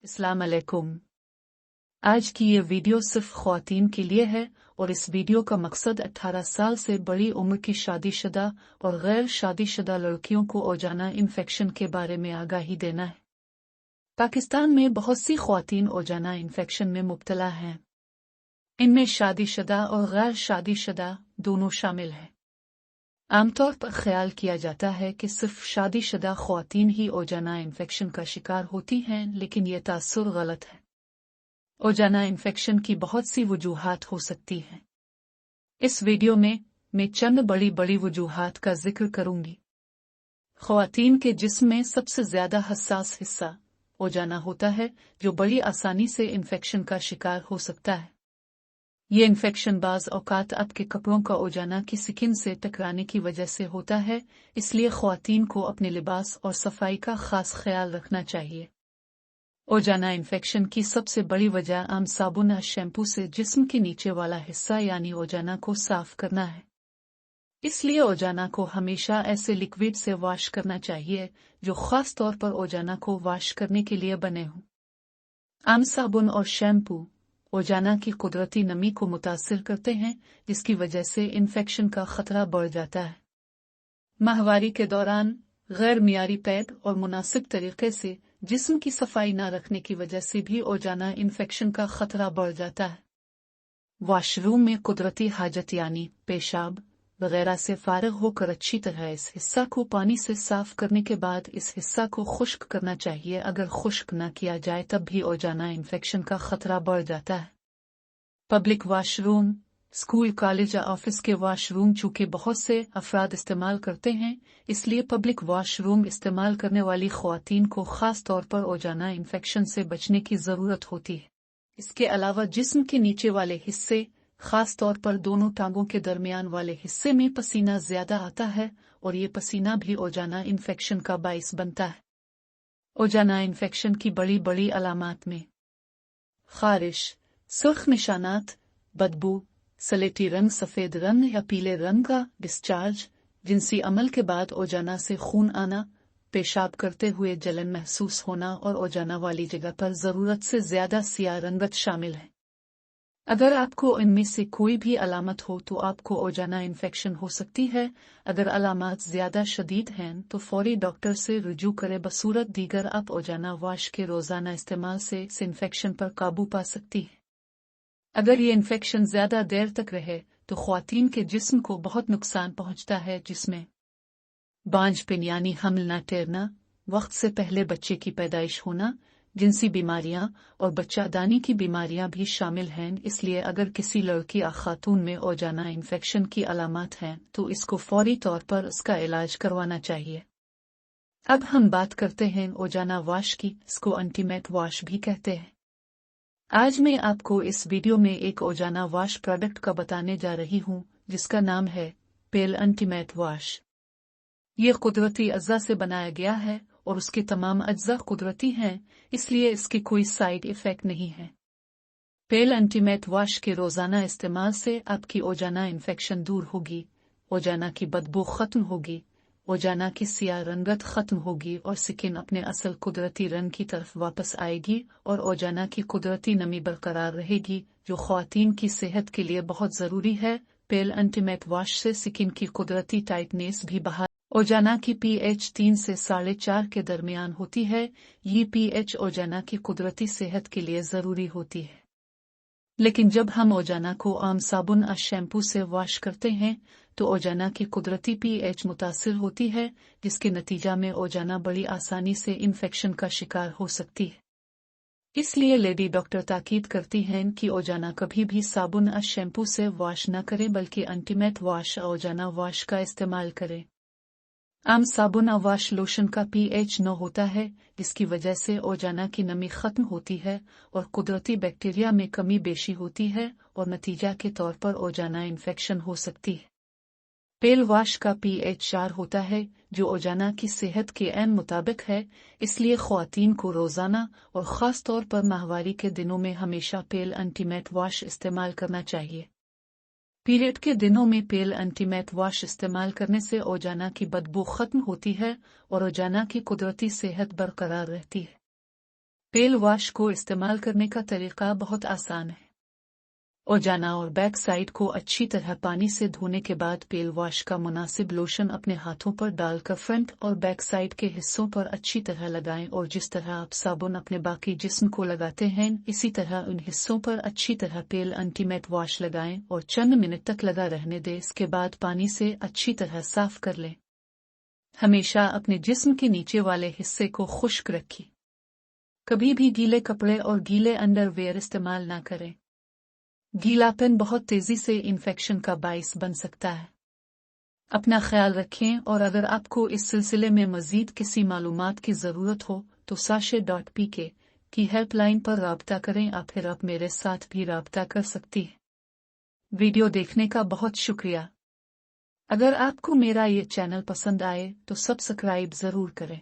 अस्सलाम अलैकुम। आज की ये वीडियो सिर्फ ख्वातीन के लिए है और इस वीडियो का मकसद 18 साल से बड़ी उम्र की शादीशुदा और गैर शादीशुदा लड़कियों को ओजाना इन्फेक्शन के बारे में आगाही देना है। पाकिस्तान में बहुत सी ख्वातीन ओजाना इन्फेक्शन में मुब्तला हैं। इनमें शादीशुदा और गैर शादीशुदा दोनों शामिल हैं। आमतौर पर ख्याल किया जाता है कि सिर्फ शादीशुदा ख्वातीन ही ओजाना इन्फेक्शन का शिकार होती हैं, लेकिन यह तासुर गलत है। ओजाना इन्फेक्शन की बहुत सी वजूहात हो सकती हैं। इस वीडियो में मैं चंद बड़ी वजूहात का जिक्र करूंगी। ख्वातीन के जिस्म में सबसे ज्यादा हसास हिस्सा ओजाना होता है, जो बड़ी आसानी से इन्फेक्शन का शिकार हो सकता है। ये इन्फेक्शन बाज औकात आपके कपड़ों का ओजाना की स्किन से टकराने की वजह से होता है, इसलिए ख्वातीन को अपने लिबास और सफाई का खास ख्याल रखना चाहिए। ओजाना इन्फेक्शन की सबसे बड़ी वजह आम साबुन या शैम्पू से जिस्म के नीचे वाला हिस्सा यानी ओजाना को साफ करना है। इसलिए ओजाना को हमेशा ऐसे लिक्विड से वॉश करना चाहिए जो खास तौर पर ओजाना को वॉश करने के लिए बने हों। आम साबुन और शैम्पू ओजाना की कुदरती नमी को मुतासिर करते हैं, जिसकी वजह से इन्फेक्शन का खतरा बढ़ जाता है। माहवारी के दौरान गैर मियारी पैड और मुनासिब तरीके से जिस्म की सफाई न रखने की वजह से भी ओजाना इन्फेक्शन का खतरा बढ़ जाता है। वॉशरूम में कुदरती हाजत यानी पेशाब वगैरह से फारिग होकर अच्छी तरह इस हिस्सा को पानी से साफ करने के बाद इस हिस्सा को खुश्क करना चाहिए। अगर खुश्क न किया जाए तब भी ओजाना इन्फेक्शन का खतरा बढ़ जाता है। पब्लिक वॉशरूम, स्कूल, कॉलेज या ऑफिस के वॉशरूम चूंकि बहुत से अफराद इस्तेमाल करते हैं, इसलिए पब्लिक वॉशरूम इस्तेमाल करने वाली ख्वातीन को खास तौर पर ओजाना इन्फेक्शन से बचने की जरूरत होती है। इसके अलावा जिस्म के नीचे वाले हिस्से, खास तौर पर दोनों टांगों के दरमियान वाले हिस्से में पसीना ज्यादा आता है और ये पसीना भी ओजाना इन्फेक्शन का बाइस बनता है। ओजाना इन्फेक्शन की बड़ी अलामात में खारिश, सुर्ख निशानात, बदबू, सलेटी रंग, सफेद रंग या पीले रंग का डिस्चार्ज, जिनसी अमल के बाद ओजाना से खून आना, पेशाब करते हुए जलन महसूस होना और ओजाना वाली जगह पर जरूरत से ज्यादा सियाह रंगत शामिल है। अगर आपको इनमें से कोई भी अलामत हो तो आपको ओजाना इन्फेक्शन हो सकती है। अगर अलामत ज्यादा शदीद हैं तो फौरी डॉक्टर से रुजू करें। बसूरत दीगर आप ओजाना वॉश के रोजाना इस्तेमाल से इस इन्फेक्शन पर काबू पा सकती है। अगर ये इन्फेक्शन ज्यादा देर तक रहे तो ख्वातीन के जिस्म को बहुत नुकसान पहुंचता है, जिसमें बांझपन यानी हमल न ठहरना, वक्त से पहले बच्चे की पैदाइश होना, जिनसी बीमारियां और बच्चादानी की बीमारियां भी शामिल हैं। इसलिए अगर किसी लड़की या खातून में ओजाना इन्फेक्शन की अलामत हैं तो इसको फौरी तौर पर उसका इलाज करवाना चाहिए। अब हम बात करते हैं ओजाना वॉश की। इसको अल्टीमेट वॉश भी कहते हैं। आज मैं आपको इस वीडियो में एक ओजाना वॉश प्रोडक्ट का बताने जा रही हूँ, जिसका नाम है पेल अल्टीमेट वॉश। ये कुदरती अज्जा से बनाया गया है और उसके तमाम अज्जा कुदरती हैं, इसलिए इसके कोई साइड इफेक्ट नहीं है। पेल अल्टीमेट वॉश के रोजाना इस्तेमाल से आपकी ओजाना इन्फेक्शन दूर होगी, ओजाना की बदबू खत्म होगी, ओजाना की सियाह रंगत खत्म होगी और स्किन अपने असल कुदरती रंग की तरफ वापस आएगी और ओजाना की कुदरती नमी बरकरार रहेगी, जो ख्वातीन की सेहत के लिए बहुत जरूरी है। पेल अल्टीमेट वॉश से स्किन की कुदरती टाइटनेस भी बहाल। ओजाना की pH 3 से 4.5 के दरमियान होती है। ये pH ओजाना की कुदरती सेहत के लिए जरूरी होती है। लेकिन जब हम ओजाना को आम साबुन या शैम्पू से वॉश करते हैं तो ओजाना की कुदरती pH मुतासिर होती है, जिसके नतीजा में ओजाना बड़ी आसानी से इन्फेक्शन का शिकार हो सकती है। इसलिए लेडी डॉक्टर ताकीद करती हैं कि ओजाना कभी भी साबुन या शैम्पू से वॉश न करें, बल्कि अल्टीमेट वॉश ओजाना वॉश का इस्तेमाल करें। आम साबुन या वॉश लोशन का pH 9 होता है, जिसकी वजह से ओजाना की नमी खत्म होती है और कुदरती बैक्टीरिया में कमी बेशी होती है और नतीजा के तौर पर ओजाना इन्फेक्शन हो सकती है। पेल वॉश का pH 4 होता है, जो ओजाना की सेहत के ऐन मुताबिक है। इसलिए ख्वातीन को रोजाना और खास तौर पर माहवारी के दिनों में हमेशा पेल अल्टीमेट वॉश इस्तेमाल करना चाहिए। पीरियड के दिनों में पेल अल्टीमेट वॉश इस्तेमाल करने से ओजाना की बदबू खत्म होती है और ओजाना की कुदरती सेहत बरकरार रहती है। फेल वॉश को इस्तेमाल करने का तरीका बहुत आसान है। ओजाना और बैक साइड को अच्छी तरह पानी से धोने के बाद पेल वॉश का मुनासिब लोशन अपने हाथों पर डालकर फ्रंट और बैक साइड के हिस्सों पर अच्छी तरह लगाएं और जिस तरह आप साबुन अपने बाकी जिस्म को लगाते हैं इसी तरह उन हिस्सों पर अच्छी तरह पेल अल्टीमेट वॉश लगाएं और चंद मिनट तक लगा रहने दें। इसके बाद पानी से अच्छी तरह साफ कर लें। हमेशा अपने जिस्म के नीचे वाले हिस्से को खुश्क रखें। कभी भी गीले कपड़े और गीले अंडरवेयर इस्तेमाल ना करें। गीलापन बहुत तेजी से इन्फेक्शन का बाइस बन सकता है। अपना ख्याल रखें और अगर आपको इस सिलसिले में मजीद किसी मालूमात की ज़रूरत हो तो sashay.pk की हेल्पलाइन पर राब्ता करें या फिर आप मेरे साथ भी राब्ता कर सकती हैं। वीडियो देखने का बहुत शुक्रिया। अगर आपको मेरा ये चैनल पसंद आए तो सब्सक्राइब ज़रूर करें।